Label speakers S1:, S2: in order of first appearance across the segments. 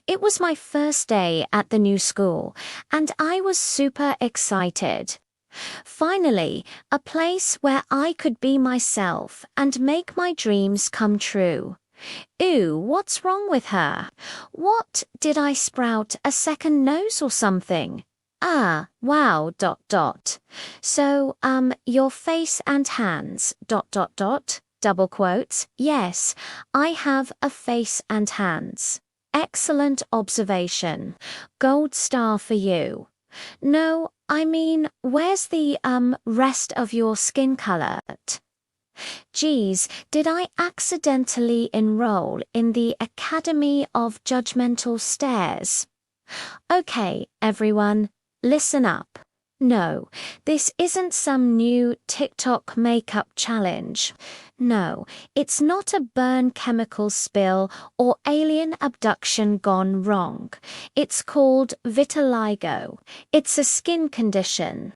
S1: It was my first day at the new school, and I was super excited. Finally, a place where I could be myself and make my dreams come true. Ew, what's wrong with her? What, did I sprout a second nose or something? Ah, wow, dot dot. So, your face and hands, dot dot dot, double quotes. Yes, I have a face and hands. Excellent observation. Gold star for you. No, I mean, where's the, rest of your skin color? Geez, did I accidentally enroll in the Academy of Judgmental Stares? Okay, everyone, listen up. No, this isn't some new TikTok makeup challenge. No, it's not a burn chemical spill or alien abduction gone wrong. It's called vitiligo. It's a skin condition.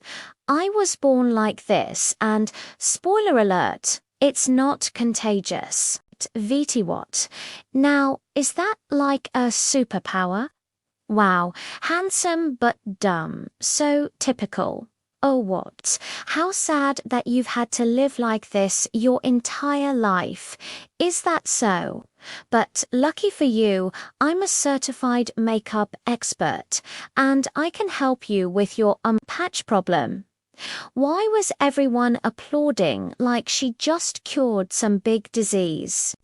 S1: I was born like this and, spoiler alert, it's not contagious. VT what? Now, is that like a superpower? Wow, handsome but dumb, so typical. Oh what? How sad that you've had to live like this your entire life. Is that so? But lucky for you, I'm a certified makeup expert, and I can help you with your patch problem. Why was everyone applauding like she just cured some big disease?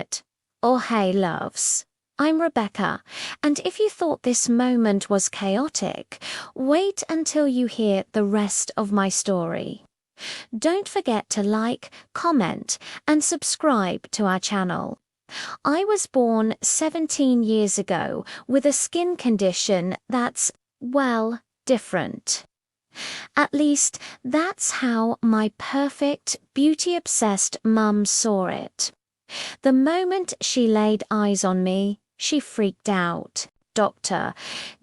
S1: Oh hey loves. I'm Rebecca, and if you thought this moment was chaotic, wait until you hear the rest of my story. Don't forget to like, comment, and subscribe to our channel. I was born 17 years ago with a skin condition that's, well, different. At least, that's how my perfect, beauty-obsessed mum saw it. The moment she laid eyes on me, she freaked out. Doctor,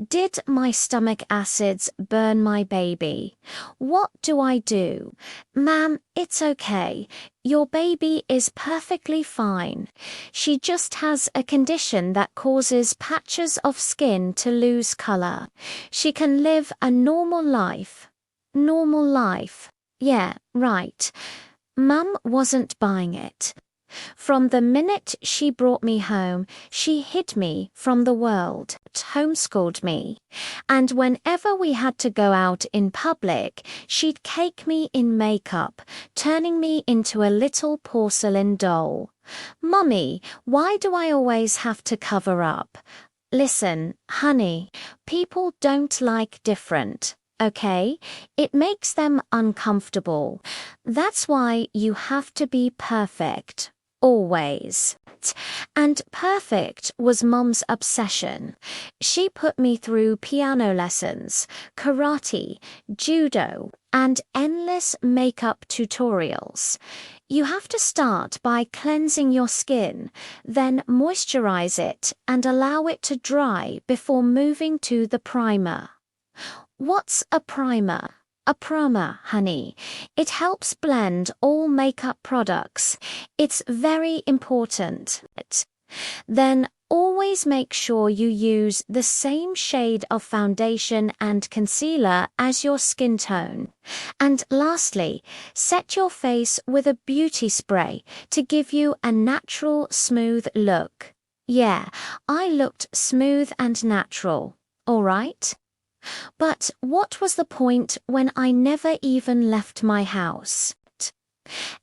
S1: did my stomach acids burn my baby? What do I do? Ma'am, it's okay. Your baby is perfectly fine. She just has a condition that causes patches of skin to lose color. She can live a normal life. Normal life. Yeah, right. Mum wasn't buying it. From the minute she brought me home, she hid me from the world, homeschooled me. And whenever we had to go out in public, she'd cake me in makeup, turning me into a little porcelain doll. Mummy, why do I always have to cover up? Listen, honey, people don't like different. Okay? It makes them uncomfortable. That's why you have to be perfect. Always. And perfect was Mum's obsession. She put me through piano lessons, karate, judo, and endless makeup tutorials. You have to start by cleansing your skin, then moisturize it and allow it to dry before moving to the primer. What's a primer? A primer, honey. It helps blend all makeup products. It's very important. Then always make sure you use the same shade of foundation and concealer as your skin tone. And lastly, set your face with a beauty spray to give you a natural, smooth look. Yeah, I looked smooth and natural. All right? But what was the point when I never even left my house?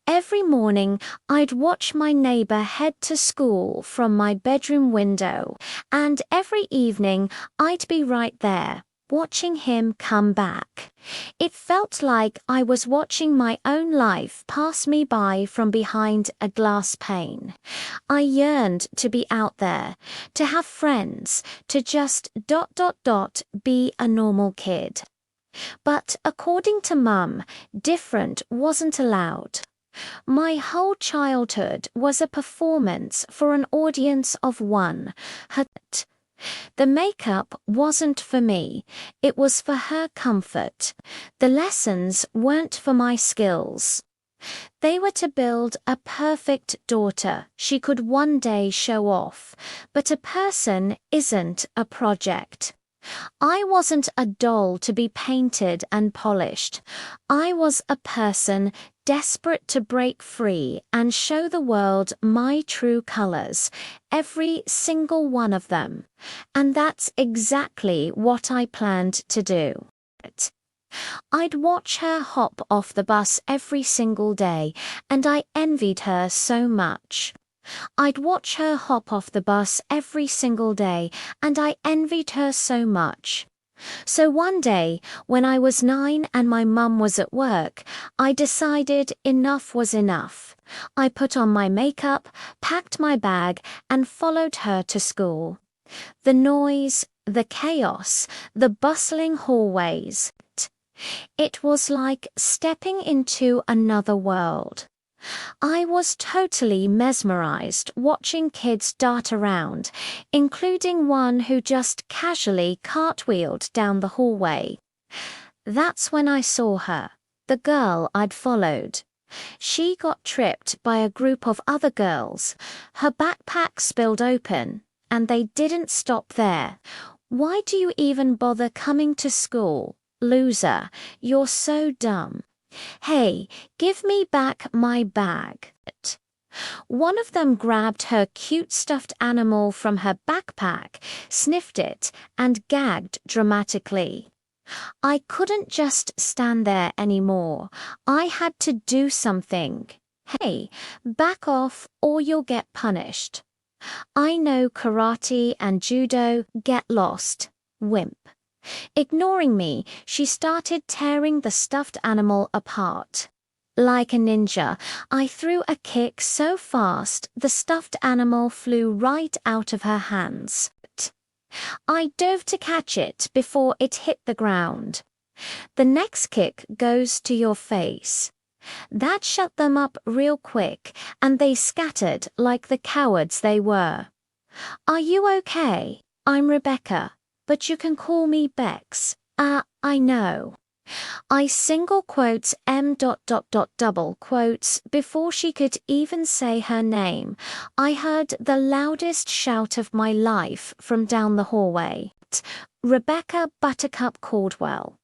S1: Every morning, I'd watch my neighbor head to school from my bedroom window, and every evening, I'd be right there, watching him come back. It felt like I was watching my own life pass me by from behind a glass pane. I yearned to be out there, to have friends, to just ... be a normal kid. But according to Mum, different wasn't allowed. My whole childhood was a performance for an audience of one. The makeup wasn't for me, it was for her comfort. The lessons weren't for my skills. They were to build a perfect daughter she could one day show off, but a person isn't a project. I wasn't a doll to be painted and polished. I was a person desperate to break free and show the world my true colors, every single one of them. And that's exactly what I planned to do. I'd watch her hop off the bus every single day, and I envied her so much. I'd watch her hop off the bus every single day, and I envied her so much. So one day, when I was 9 and my mum was at work, I decided enough was enough. I put on my makeup, packed my bag, and followed her to school. The noise, the chaos, the bustling hallways. It was like stepping into another world. I was totally mesmerized watching kids dart around, including one who just casually cartwheeled down the hallway. That's when I saw her, the girl I'd followed. She got tripped by a group of other girls. Her backpack spilled open, and they didn't stop there. Why do you even bother coming to school? Loser, you're so dumb. Hey, give me back my bag. One of them grabbed her cute stuffed animal from her backpack, sniffed it, and gagged dramatically. I couldn't just stand there anymore. I had to do something. Hey, back off or you'll get punished. I know karate and judo, get lost, wimp. Ignoring me, she started tearing the stuffed animal apart. Like a ninja, I threw a kick so fast the stuffed animal flew right out of her hands. I dove to catch it before it hit the ground. The next kick goes to your face. That shut them up real quick, and they scattered like the cowards they were. Are you okay? I'm Rebecca, but you can call me Bex. I know. I single quotes double quotes before she could even say her name. I heard the loudest shout of my life from down the hallway. Rebecca Buttercup Caldwell.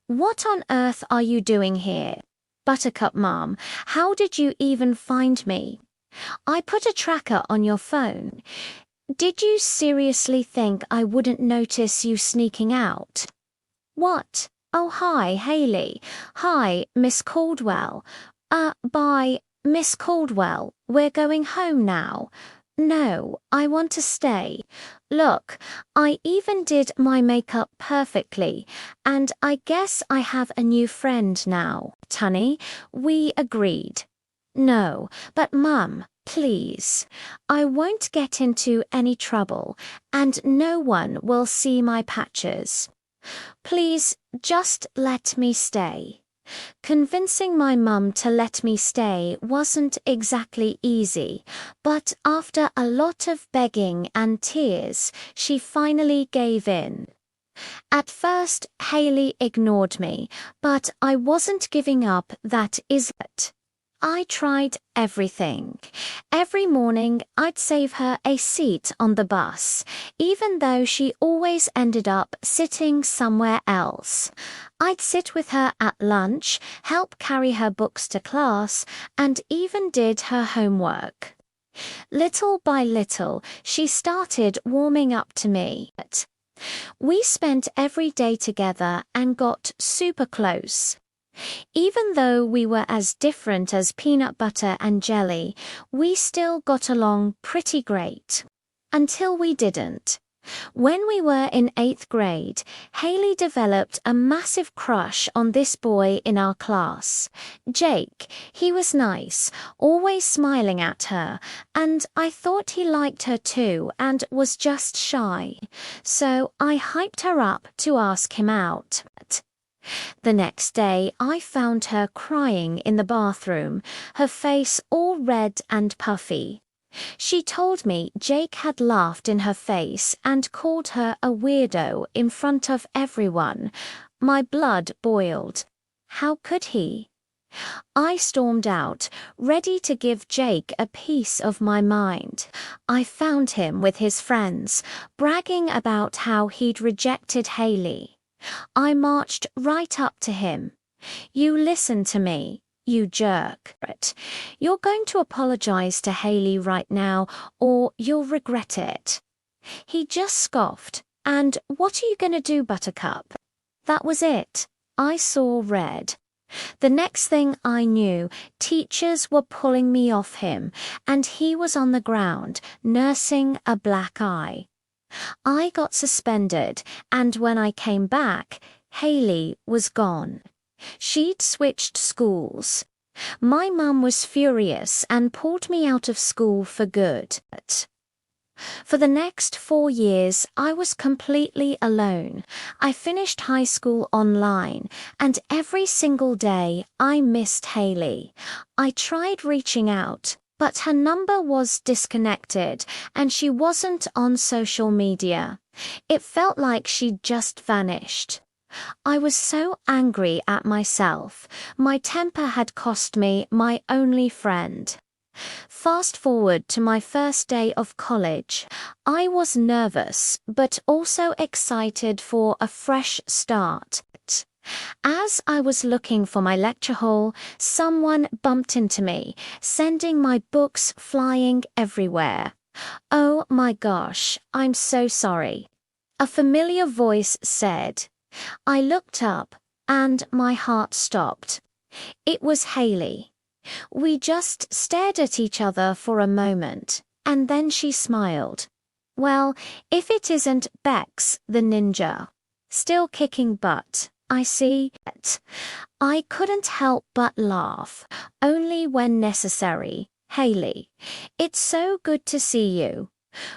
S1: What on earth are you doing here? Buttercup Mom, how did you even find me? I put a tracker on your phone. Did you seriously think I wouldn't notice you sneaking out? What? Oh, hi, Haley. Hi, Miss Caldwell. Bye, Miss Caldwell. We're going home now. No, I want to stay. Look, I even did my makeup perfectly, and I guess I have a new friend now. Tunny, we agreed. No, but Mum, please. I won't get into any trouble, and no one will see my patches. Please, just let me stay. Convincing my mum to let me stay wasn't exactly easy, but after a lot of begging and tears, she finally gave in. At first, Haley ignored me, but I wasn't giving up, that is it. I tried everything. Every morning, I'd save her a seat on the bus, even though she always ended up sitting somewhere else. I'd sit with her at lunch, help carry her books to class, and even did her homework. Little by little, she started warming up to me. We spent every day together and got super close. Even though we were as different as peanut butter and jelly, we still got along pretty great. Until we didn't. When we were in 8th grade, Haley developed a massive crush on this boy in our class. Jake. He was nice, always smiling at her, and I thought he liked her too and was just shy. So I hyped her up to ask him out. The next day, I found her crying in the bathroom, her face all red and puffy. She told me Jake had laughed in her face and called her a weirdo in front of everyone. My blood boiled. How could he? I stormed out, ready to give Jake a piece of my mind. I found him with his friends, bragging about how he'd rejected Haley. I marched right up to him. "You listen to me, you jerk. You're going to apologize to Haley right now, or you'll regret it." He just scoffed. "And what are you going to do, Buttercup?" That was it. I saw red. The next thing I knew, teachers were pulling me off him, and he was on the ground, nursing a black eye. I got suspended, and when I came back, Haley was gone. She'd switched schools. My mum was furious and pulled me out of school for good. For the next 4 years, I was completely alone. I finished high school online, and every single day I missed Haley. I tried reaching out, but her number was disconnected, and she wasn't on social media. It felt like she'd just vanished. I was so angry at myself. My temper had cost me my only friend. Fast forward to my first day of college. I was nervous, but also excited for a fresh start. As I was looking for my lecture hall, someone bumped into me, sending my books flying everywhere. "Oh my gosh, I'm so sorry," a familiar voice said. I looked up, and my heart stopped. It was Haley. We just stared at each other for a moment, and then she smiled. "Well, if it isn't Bex the ninja. Still kicking butt, I see." I couldn't help but laugh, only when necessary. "Haley, it's so good to see you."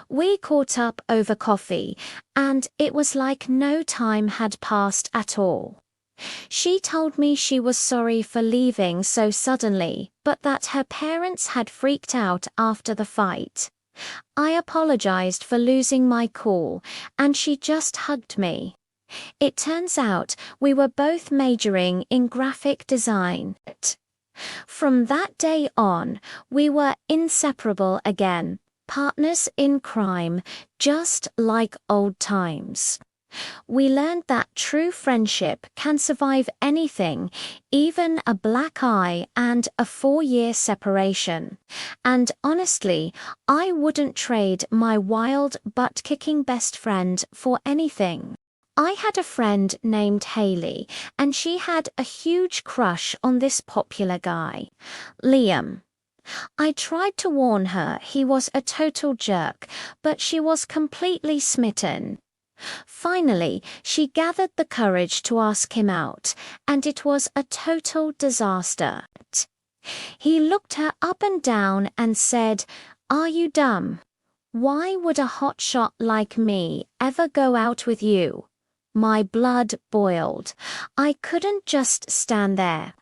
S1: We caught up over coffee, and it was like no time had passed at all. She told me she was sorry for leaving so suddenly, but that her parents had freaked out after the fight. I apologized for losing my cool, and she just hugged me. It turns out we were both majoring in graphic design. From that day on, we were inseparable again, partners in crime, just like old times. We learned that true friendship can survive anything, even a black eye and a 4-year separation. And honestly, I wouldn't trade my wild, butt-kicking best friend for anything. I had a friend named Haley, and she had a huge crush on this popular guy, Liam. I tried to warn her he was a total jerk, but she was completely smitten. Finally, she gathered the courage to ask him out, and it was a total disaster. He looked her up and down and said, "Are you dumb? Why would a hotshot like me ever go out with you?" My blood boiled. I couldn't just stand there.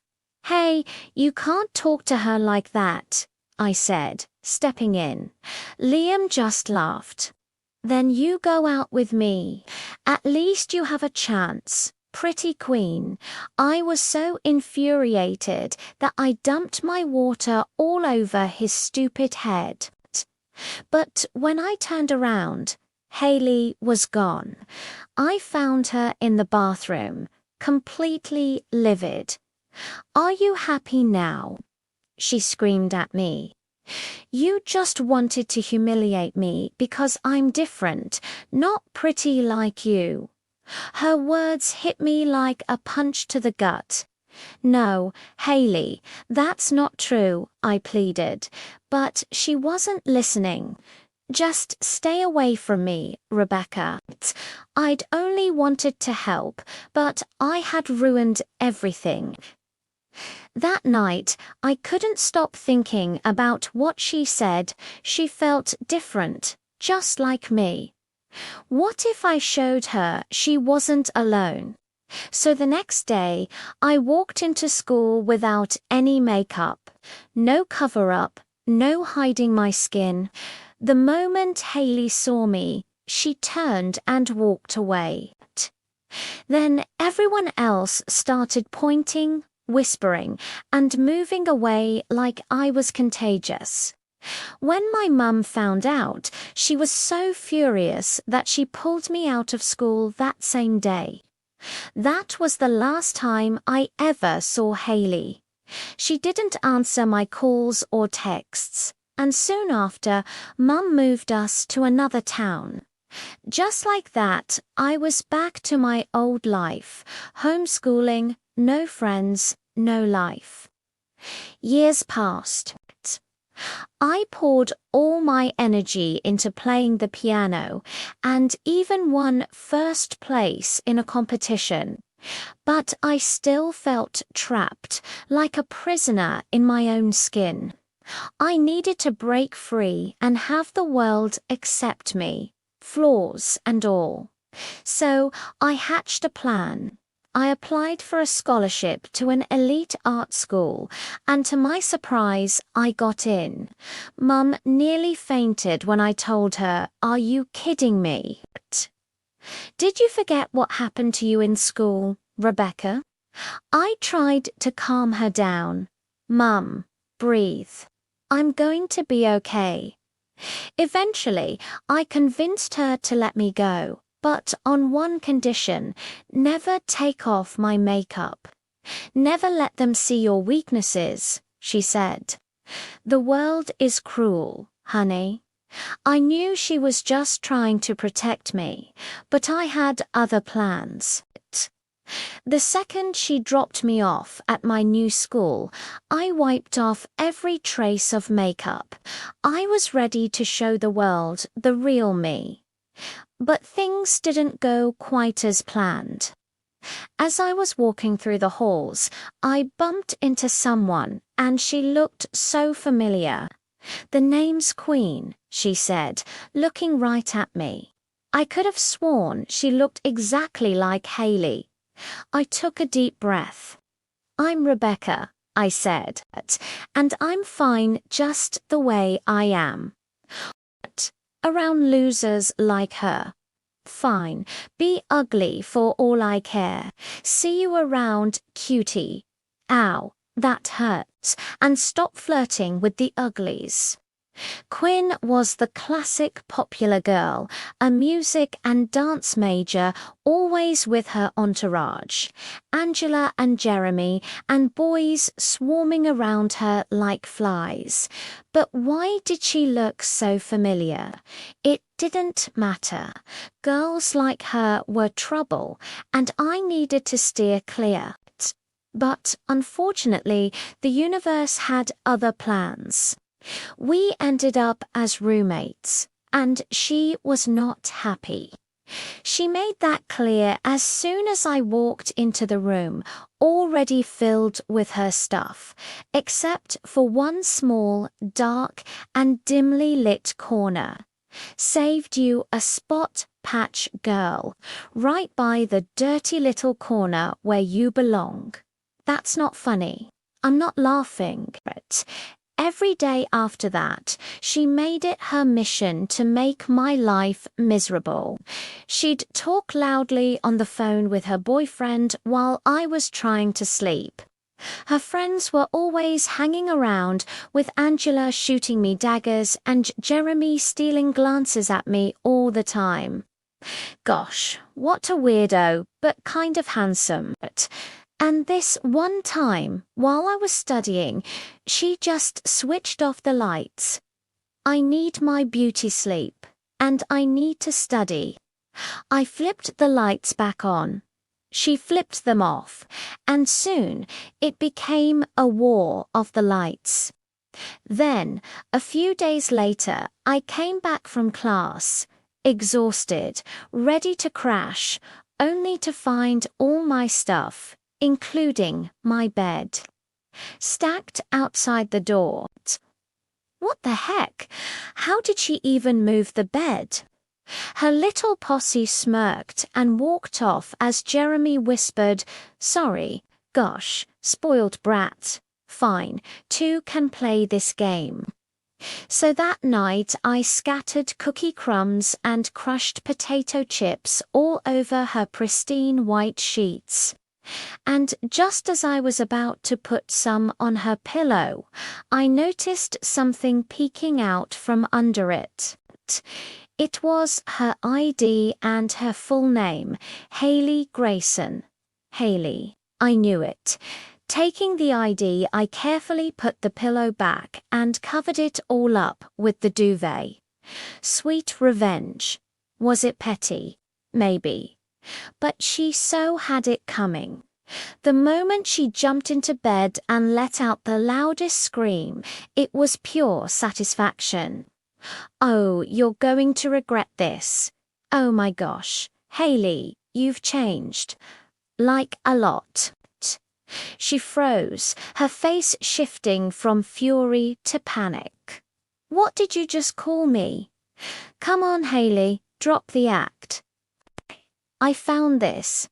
S1: "Hey, you can't talk to her like that," I said, stepping in. Liam just laughed. "Then you go out with me. At least you have a chance, pretty queen." I was so infuriated that I dumped my water all over his stupid head. But when I turned around, Haley was gone. I found her in the bathroom, completely livid. "Are you happy now?" she screamed at me. "You just wanted to humiliate me because I'm different, not pretty like you." Her words hit me like a punch to the gut. "No, Haley, that's not true," I pleaded, but she wasn't listening. "Just stay away from me, Rebecca." I'd only wanted to help, but I had ruined everything. That night, I couldn't stop thinking about what she said. She felt different, just like me. What if I showed her she wasn't alone? So the next day, I walked into school without any makeup, no cover-up, no hiding my skin. The moment Haley saw me, she turned and walked away. Then everyone else started pointing, whispering, and moving away like I was contagious. When my mum found out, she was so furious that she pulled me out of school that same day. That was the last time I ever saw Haley. She didn't answer my calls or texts, and soon after, Mum moved us to another town. Just like that, I was back to my old life, homeschooling, no friends, no life. Years passed. I poured all my energy into playing the piano and even won first place in a competition. But I still felt trapped, like a prisoner in my own skin. I needed to break free and have the world accept me, flaws and all. So I hatched a plan. I applied for a scholarship to an elite art school, and to my surprise, I got in. Mum nearly fainted when I told her, "Are you kidding me?" Did you forget what happened to you in school, Rebecca? I tried to calm her down. Mum, breathe. I'm going to be okay. Eventually, I convinced her to let me go, but on one condition: never take off my makeup. Never let them see your weaknesses, she said. The world is cruel, honey. I knew she was just trying to protect me, but I had other plans. The second she dropped me off at my new school, I wiped off every trace of makeup. I was ready to show the world the real me. But things didn't go quite as planned. As I was walking through the halls, I bumped into someone, and she looked so familiar. "The name's Queen," she said, looking right at me. I could have sworn she looked exactly like Haley. I took a deep breath. "I'm Rebecca," I said, "and I'm fine just the way I am. Around losers like her. Fine, be ugly for all I care. See you around, cutie. Ow, that hurts, and stop flirting with the uglies." Quinn was the classic popular girl, a music and dance major, always with her entourage, Angela and Jeremy, and boys swarming around her like flies. But why did she look so familiar? It didn't matter. Girls like her were trouble, and I needed to steer clear. But unfortunately, the universe had other plans. We ended up as roommates, and she was not happy. She made that clear as soon as I walked into the room, already filled with her stuff, except for one small, dark, and dimly lit corner. Saved you a spot patch, girl, right by the dirty little corner where you belong. That's not funny. I'm not laughing. Every day after that, she made it her mission to make my life miserable. She'd talk loudly on the phone with her boyfriend while I was trying to sleep. Her friends were always hanging around, with Angela shooting me daggers and Jeremy stealing glances at me all the time. Gosh, what a weirdo, but kind of handsome. And this one time, while I was studying, she just switched off the lights. I need my beauty sleep, and I need to study. I flipped the lights back on. She flipped them off, and soon it became a war of the lights. Then, a few days later, I came back from class, exhausted, ready to crash, only to find all my stuff, including my bed, stacked outside the door. What the heck? How did she even move the bed? Her little posse smirked and walked off as Jeremy whispered, "Sorry, gosh, spoiled brat. Fine, two can play this game." So that night I scattered cookie crumbs and crushed potato chips all over her pristine white sheets. And just as I was about to put some on her pillow, I noticed something peeking out from under it. It was her ID and her full name, Haley Grayson. Haley. I knew it. Taking the ID, I carefully put the pillow back and covered it all up with the duvet. Sweet revenge. Was it petty? Maybe. But she so had it coming. The moment she jumped into bed and let out the loudest scream, it was pure satisfaction. Oh, you're going to regret this. Oh my gosh, Haley, you've changed. Like a lot. She froze, her face shifting from fury to panic. What did you just call me? Come on, Haley, drop the act. I found this.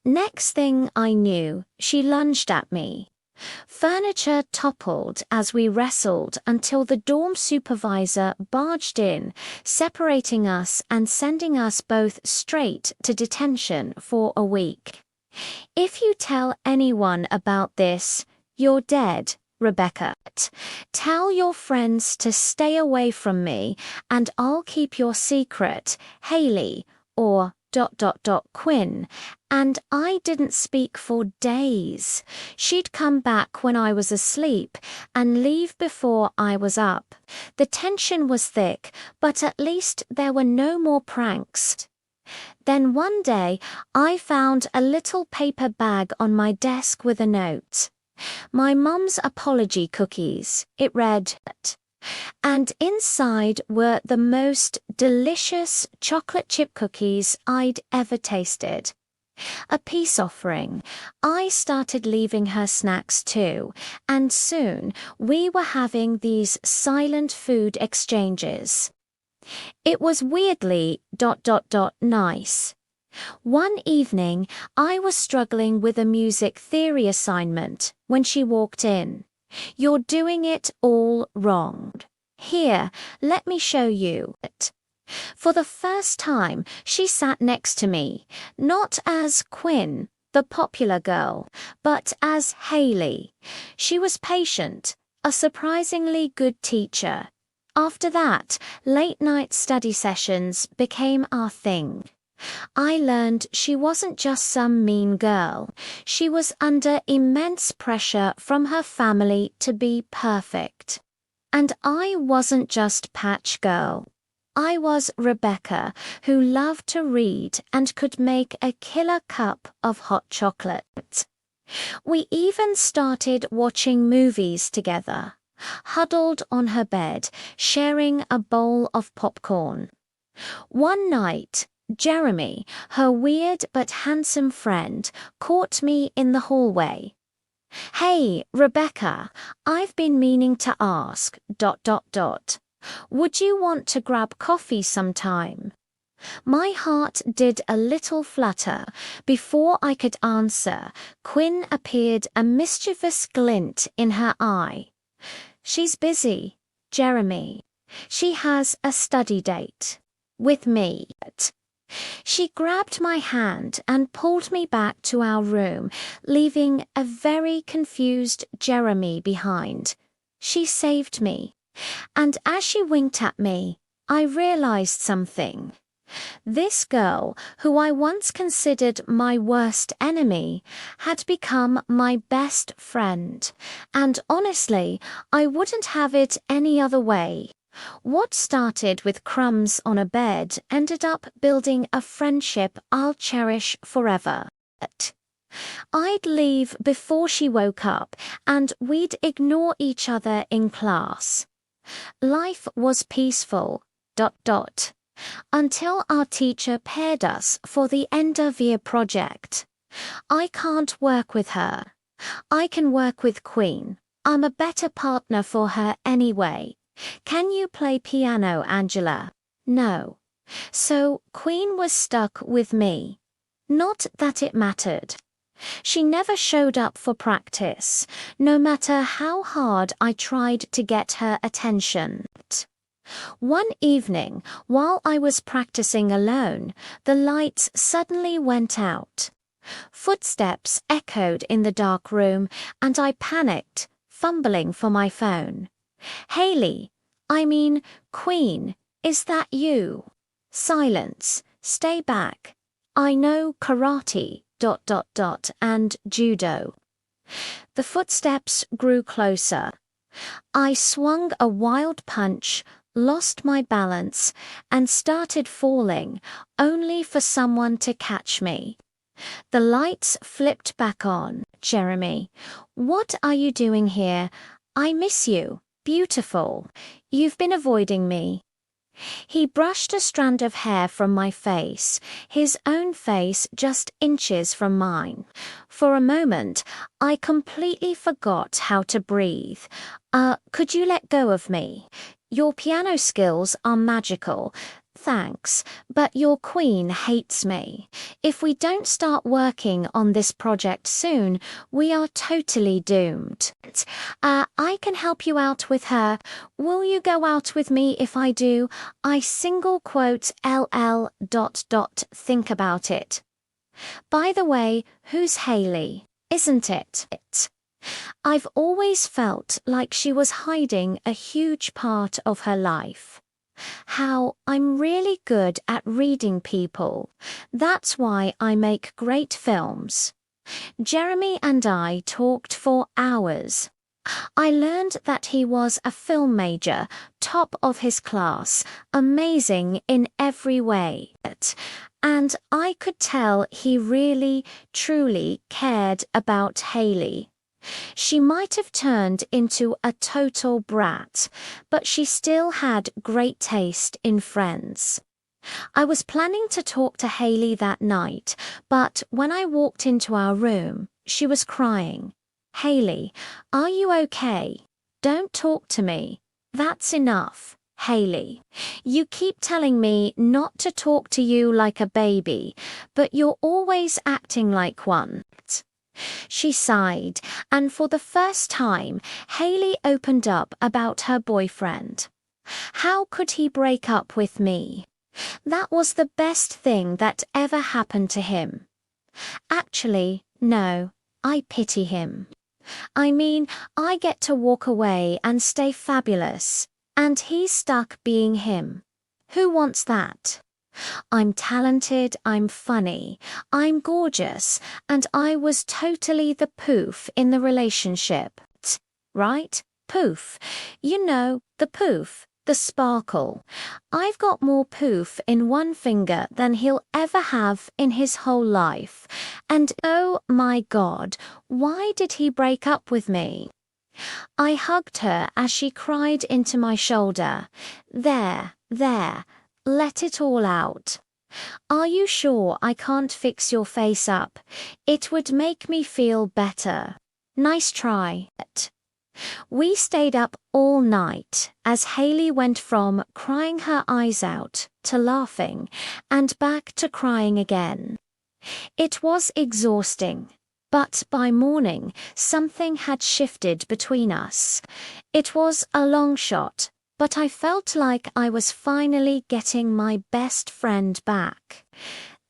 S1: Next thing I knew, she lunged at me. Furniture toppled as we wrestled until the dorm supervisor barged in, separating us and sending us both straight to detention for a week. If you tell anyone about this, you're dead, Rebecca. Tell your friends to stay away from me and I'll keep your secret, Haley, or ... Quinn, and I didn't speak for days. She'd come back when I was asleep and leave before I was up. The tension was thick, but at least there were no more pranks. Then one day, I found a little paper bag on my desk with a note. My mum's apology cookies, it read. And inside were the most delicious chocolate chip cookies I'd ever tasted. A peace offering. I started leaving her snacks too, and soon we were having these silent food exchanges. It was weirdly ... nice. One evening, I was struggling with a music theory assignment when she walked in. You're doing it all wrong. Here, let me show you. For the first time, she sat next to me, not as Quinn, the popular girl, but as Haley. She was patient, a surprisingly good teacher. After that, late-night study sessions became our thing. I learned she wasn't just some mean girl. She was under immense pressure from her family to be perfect. And I wasn't just Patch Girl. I was Rebecca, who loved to read and could make a killer cup of hot chocolate. We even started watching movies together, huddled on her bed, sharing a bowl of popcorn. One night, Jeremy, her weird but handsome friend, caught me in the hallway. Hey, Rebecca, I've been meaning to ask... Would you want to grab coffee sometime? My heart did a little flutter. Before I could answer, Quinn appeared, a mischievous glint in her eye. She's busy, Jeremy. She has a study date. With me. She grabbed my hand and pulled me back to our room, leaving a very confused Jeremy behind. She saved me. And as she winked at me, I realized something. This girl, who I once considered my worst enemy, had become my best friend. And honestly, I wouldn't have it any other way. What started with crumbs on a bed ended up building a friendship I'll cherish forever. I'd leave before she woke up, and we'd ignore each other in class. Life was peaceful... until our teacher paired us for the end-of-year project. I can't work with her. I can work with Queen. I'm a better partner for her anyway. Can you play piano, Angela? No. So Queen was stuck with me. Not that it mattered. She never showed up for practice, no matter how hard I tried to get her attention. One evening, while I was practicing alone, the lights suddenly went out. Footsteps echoed in the dark room, and I panicked, fumbling for my phone. Haley, I mean, Queen, is that you? Silence, stay back. I know karate, and judo. The footsteps grew closer. I swung a wild punch, lost my balance, and started falling, only for someone to catch me. The lights flipped back on. Jeremy, what are you doing here? I miss you. Beautiful. You've been avoiding me. He brushed a strand of hair from my face, his own face just inches from mine. For a moment, I completely forgot how to breathe. Could you let go of me? Your piano skills are magical. Thanks, but your queen hates me. If we don't start working on this project soon, we are totally doomed. I can help you out with her. Will you go out with me if I do? I single quote LL ... think about it. By the way, who's Haley? Isn't it? I've always felt like she was hiding a huge part of her life. How I'm really good at reading people. That's why I make great films. Jeremy and I talked for hours. I learned that he was a film major, top of his class, amazing in every way. And I could tell he really, truly cared about Haley. She might have turned into a total brat, but she still had great taste in friends. I was planning to talk to Haley that night, but when I walked into our room, she was crying. Haley, are you okay? Don't talk to me. That's enough, Haley. You keep telling me not to talk to you like a baby, but you're always acting like one. She sighed, and for the first time, Haley opened up about her boyfriend. How could he break up with me? That was the best thing that ever happened to him. Actually, no, I pity him. I mean, I get to walk away and stay fabulous, and he's stuck being him. Who wants that? I'm talented, I'm funny, I'm gorgeous, and I was totally the poof in the relationship. Right? Poof. You know, the poof, the sparkle. I've got more poof in one finger than he'll ever have in his whole life. And oh my God, why did he break up with me? I hugged her as she cried into my shoulder. There. Let it all out. Are you sure I can't fix your face up? It would make me feel better. Nice try. We stayed up all night as Haley went from crying her eyes out to laughing and back to crying again. It was exhausting, but by morning something had shifted between us. It was a long shot, but I felt like I was finally getting my best friend back.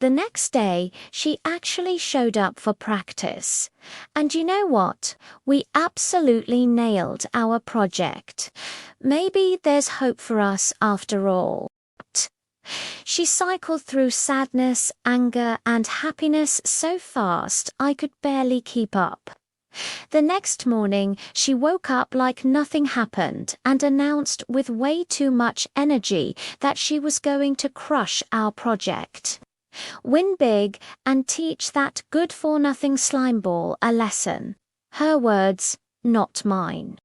S1: The next day, she actually showed up for practice. And you know what? We absolutely nailed our project. Maybe there's hope for us after all. She cycled through sadness, anger, and happiness so fast I could barely keep up. The next morning, she woke up like nothing happened and announced with way too much energy that she was going to crush our project. Win big and teach that good-for-nothing slimeball a lesson. Her words, not mine.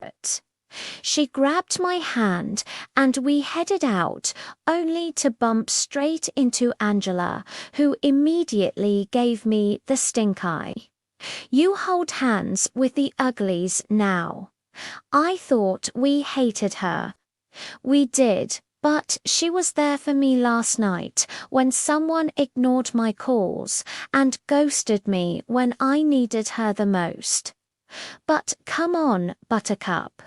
S1: She grabbed my hand and we headed out, only to bump straight into Angela, who immediately gave me the stink eye. You hold hands with the uglies now. I thought we hated her. We did, but she was there for me last night when someone ignored my calls and ghosted me when I needed her the most. But come on, Buttercup.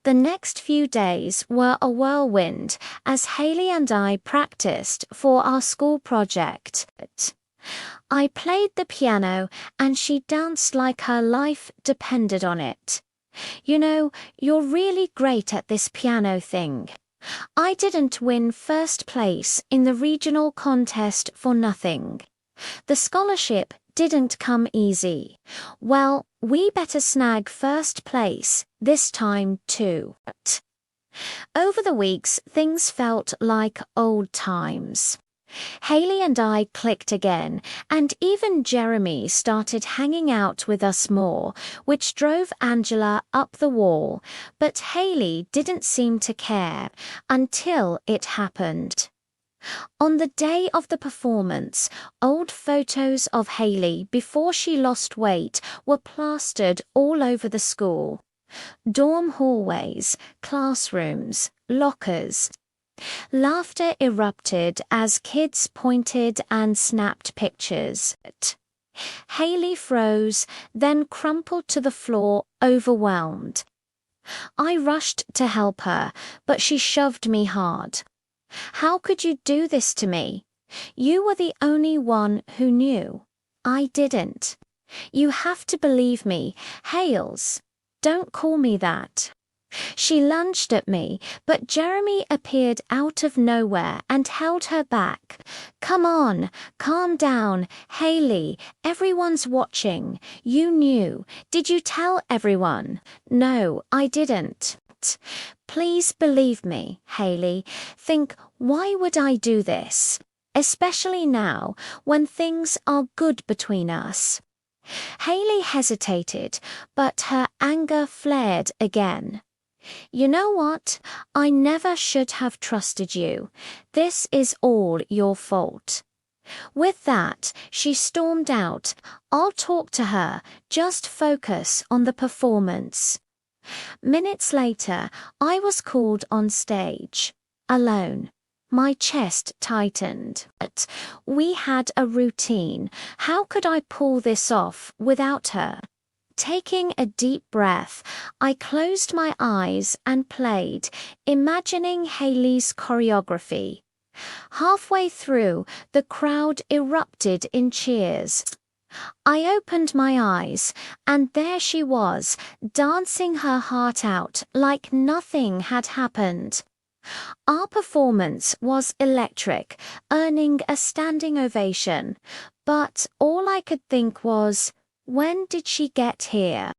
S1: The next few days were a whirlwind as Haley and I practiced for our school project. I played the piano and she danced like her life depended on it. You know, you're really great at this piano thing. I didn't win first place in the regional contest for nothing. The scholarship didn't come easy. Well, we better snag first place this time too. Over the weeks, things felt like old times. Haley and I clicked again, and even Jeremy started hanging out with us more, which drove Angela up the wall, but Haley didn't seem to care until it happened. On the day of the performance, old photos of Haley before she lost weight were plastered all over the school. Dorm hallways, classrooms, lockers. Laughter erupted as kids pointed and snapped pictures. Haley froze, then crumpled to the floor, overwhelmed. I rushed to help her, but she shoved me hard. How could you do this to me? You were the only one who knew. I didn't. You have to believe me. Hales. Don't call me that. She lunged at me, but Jeremy appeared out of nowhere and held her back. Come on, calm down, Haley. Everyone's watching. You knew. Did you tell everyone? No, I didn't. Please believe me, Haley. Think, why would I do this? Especially now, when things are good between us. Haley hesitated, but her anger flared again. You know what? I never should have trusted you. This is all your fault. With that, she stormed out. I'll talk to her. Just focus on the performance. Minutes later, I was called on stage. Alone. My chest tightened. But we had a routine. How could I pull this off without her? Taking a deep breath, I closed my eyes and played, imagining Haley's choreography. Halfway through, the crowd erupted in cheers. I opened my eyes, and there she was, dancing her heart out like nothing had happened. Our performance was electric, earning a standing ovation, but all I could think was, when did she get here?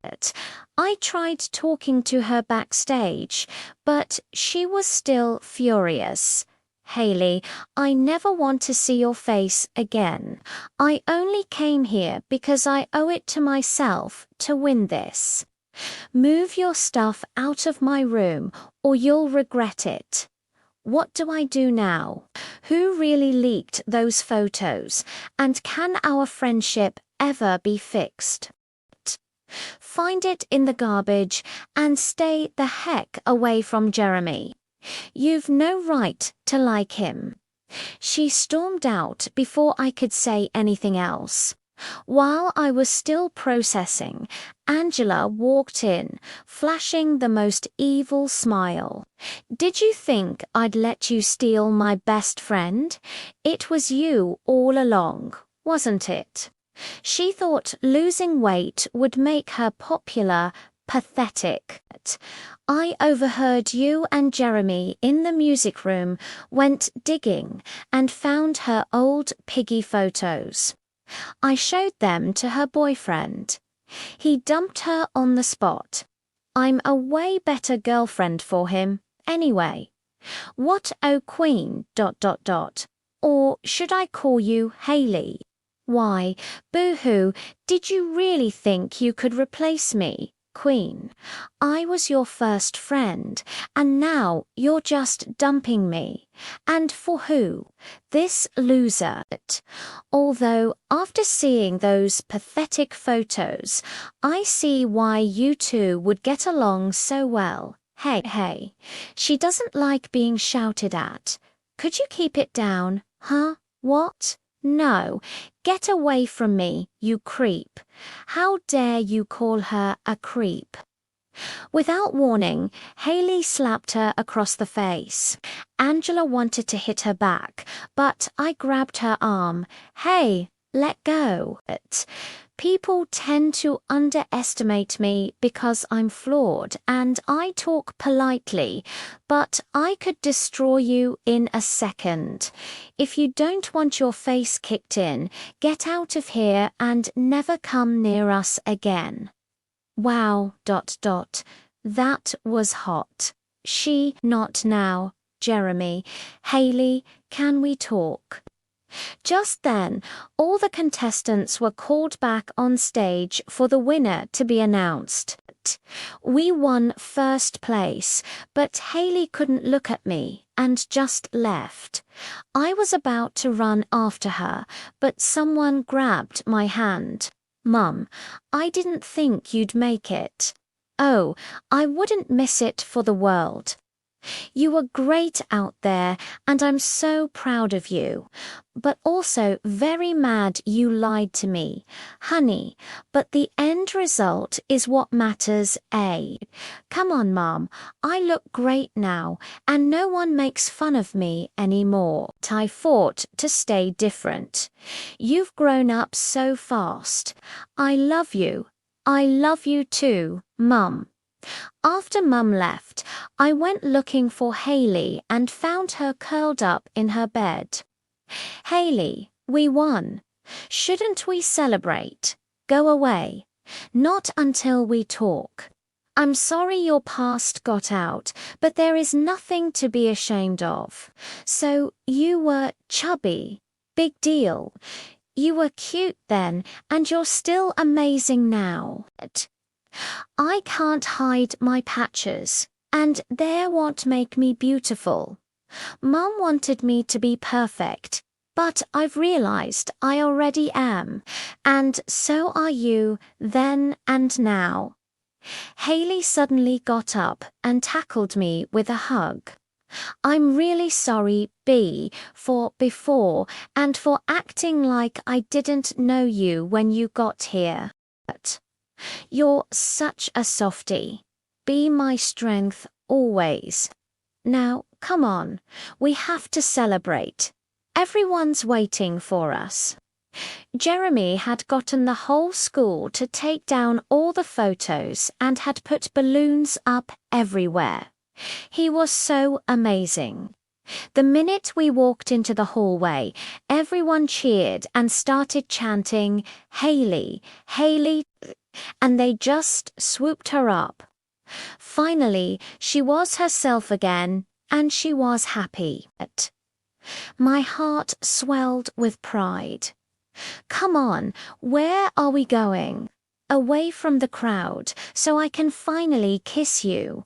S1: I tried talking to her backstage, but she was still furious. Haley, I never want to see your face again. I only came here because I owe it to myself to win this. Move your stuff out of my room or you'll regret it. What do I do now? Who really leaked those photos? And can our friendship ever be fixed? Find it in the garbage and stay the heck away from Jeremy. You've no right to like him. She stormed out before I could say anything else. While I was still processing, Angela walked in, flashing the most evil smile. Did you think I'd let you steal my best friend? It was you all along, wasn't it? She thought losing weight would make her popular, pathetic. I overheard you and Jeremy in the music room, went digging, and found her old piggy photos. I showed them to her boyfriend. He dumped her on the spot. I'm a way better girlfriend for him, anyway. What oh queen, ... Or should I call you Haley? Why, boo-hoo, did you really think you could replace me, Queen? I was your first friend, and now you're just dumping me. And for who? This loser. Although, after seeing those pathetic photos, I see why you two would get along so well. Hey, she doesn't like being shouted at. Could you keep it down, huh? What? No, get away from me, you creep. How dare you call her a creep? Without warning, Haley slapped her across the face. Angela wanted to hit her back, but I grabbed her arm. Hey, let go. People tend to underestimate me because I'm flawed and I talk politely, but I could destroy you in a second. If you don't want your face kicked in, get out of here and never come near us again. Wow. That was hot. Not now, Jeremy. Haley, can we talk? Just then, all the contestants were called back on stage for the winner to be announced. We won first place, but Haley couldn't look at me and just left. I was about to run after her, but someone grabbed my hand. Mum, I didn't think you'd make it. Oh, I wouldn't miss it for the world. You were great out there, and I'm so proud of you. But also very mad you lied to me, honey. But the end result is what matters, eh? Come on, Mom. I look great now, and no one makes fun of me anymore. I fought to stay different. You've grown up so fast. I love you. I love you too, Mum. After Mum left, I went looking for Haley and found her curled up in her bed. Haley, we won. Shouldn't we celebrate? Go away. Not until we talk. I'm sorry your past got out, but there is nothing to be ashamed of. So you were chubby. Big deal. You were cute then, and you're still amazing now. I can't hide my patches, and they're what make me beautiful. Mum wanted me to be perfect, but I've realized I already am, and so are you then and now. Haley suddenly got up and tackled me with a hug. I'm really sorry, B, for before and for acting like I didn't know you when you got here. You're such a softie. Be my strength always. Now, come on. We have to celebrate. Everyone's waiting for us. Jeremy had gotten the whole school to take down all the photos and had put balloons up everywhere. He was so amazing. The minute we walked into the hallway, everyone cheered and started chanting, Haley, Haley, and they just swooped her up. Finally, she was herself again, and she was happy. My heart swelled with pride. Come on, where are we going? Away from the crowd, so I can finally kiss you.